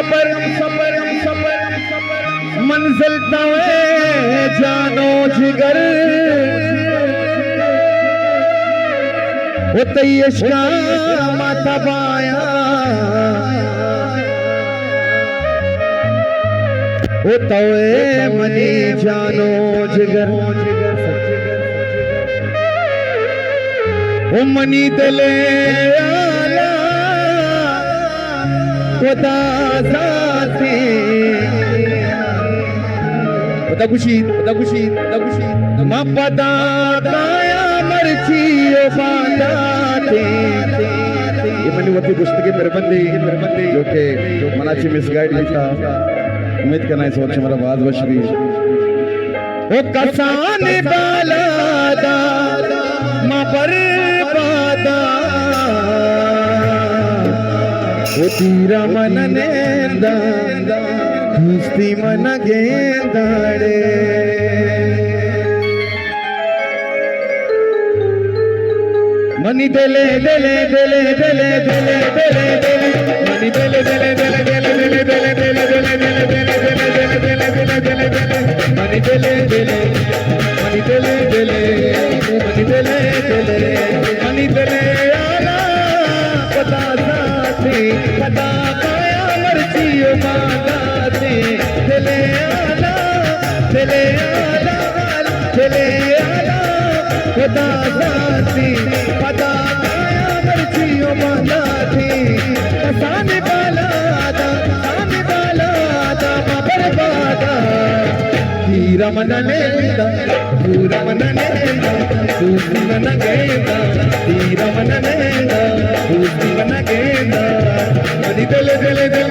सफर मंजिल तवे जानो जिगर उते इश्का माता बाया तवे मनी जानो जिगर मनी दिले आला खुदा जाती खुशी मां पदा काया मर्जी बादाते ये मनी वती पुस्तक मेरे बंदे जो के मनाची मिसगाइड लिखा उम्मीद करना इस वक्त हमारा बात बशरी ओ कसान बालादा मां बर्बादा ओ तीरा मन नेंदा दोस्ती मन गेंदाड़े मनी देले देले देले देले देले देले देले मनी देले देले देले देले देले देले देले मनी देले देले मनी देले देले मनी देले देले मनी देले आला पता साथी पता पाया मर्जी मांगाते देले आला देले आला देले आला पता साथी पता पाया मर्जी मांगाते साने बाला बर्बादा हीरा मन नेंदा पूरा मन नेंदा दूसरी मन गेंदा हीरा मन नेंदा दूसरी मन गेंदा मनी दिले दिले दिले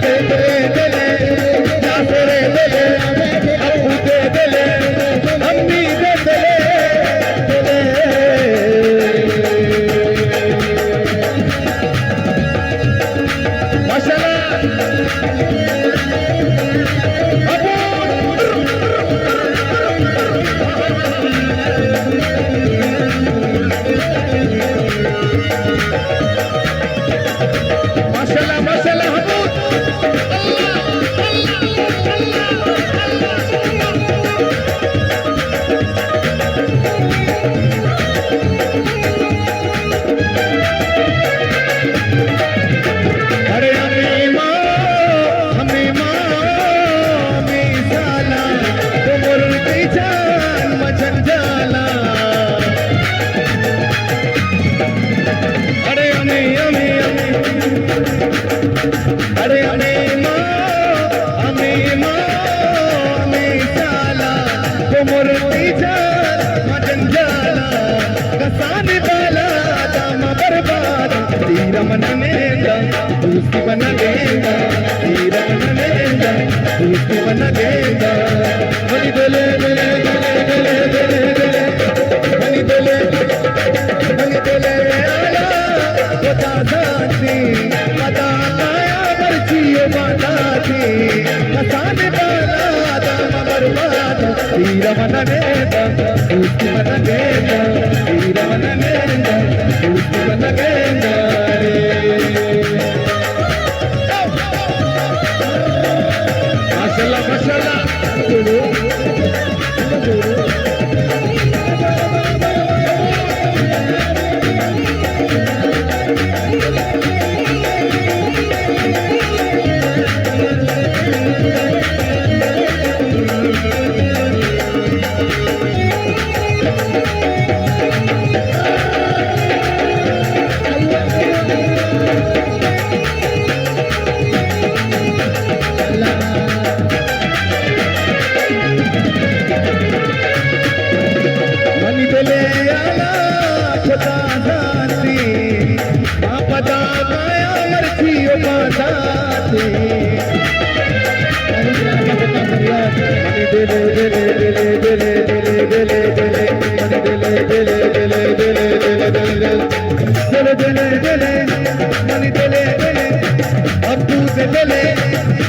दिले दिले जाफरे दिले अबू दे दिले अम्मी दे दिले मन नेंदा दूसरी मन गेंदा हीरा मन नेंदा दूसरी मन गेंदा मनी दिले दिले दिले दिले दिले मनी दिले आला पता जाती पता काया मर्जी बादाती कसाने बाला दाम बर्बाद हीरा मन नेंदा दूसरी मन गेंदा हीरा मन नेंदा दूसरी मन गेंदा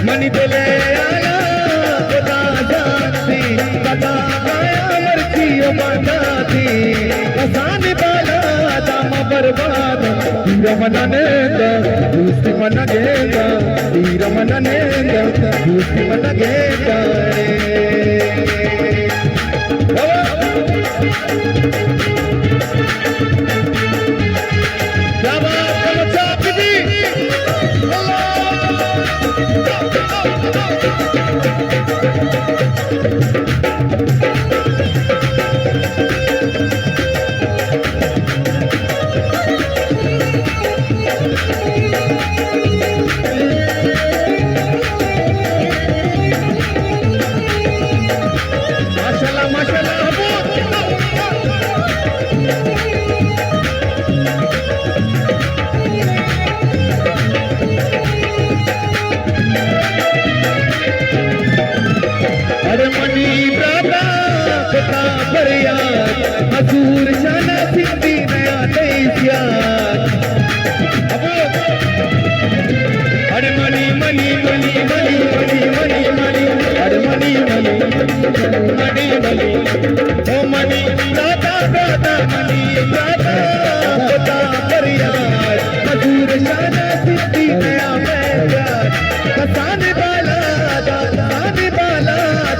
मनी दिले आला खुदा जाती पता पाया मर्जी बादाती कसाने बाला दाम बर्बाद हीरा मन नेंदा दूसरी मन गेंदा रमन नेंदा दूसरी मन गेंदा क्या बात है बच्चा आपकी हजूर शाना सिंधी नया देसिया अरे money money money money money money money अरे मनी मनी मनी मनी ओ मनी दादा दादा मनी दादा पता परियार हजूर शाना सिंधी नया देसिया कसाने बाला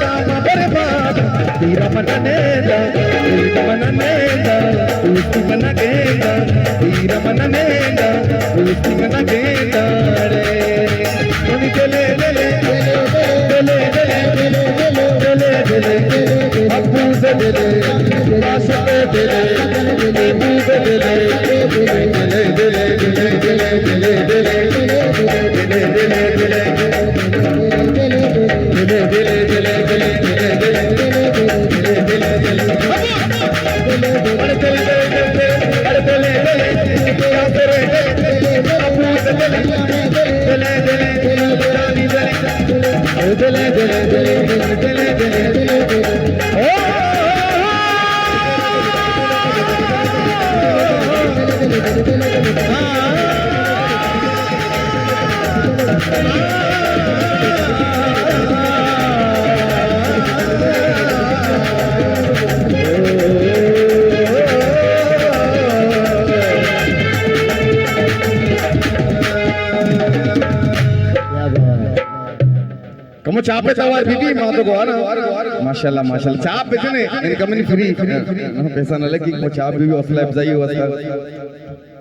दामा बर्बाद तेरा मन नेदा मन नेदा उसकी मन गेंदा तेरा मन नेदा उसकी मन गेंदा रे मनी चले चले चले चले चले चले अबू से चले आशा पे चले अबू से चले चले चले चले चले चले kamu capek tawar bibi mau to goa na masyaallah masyaallah capek jene ini kamu free pesan lagi kamu capek bibi off live jai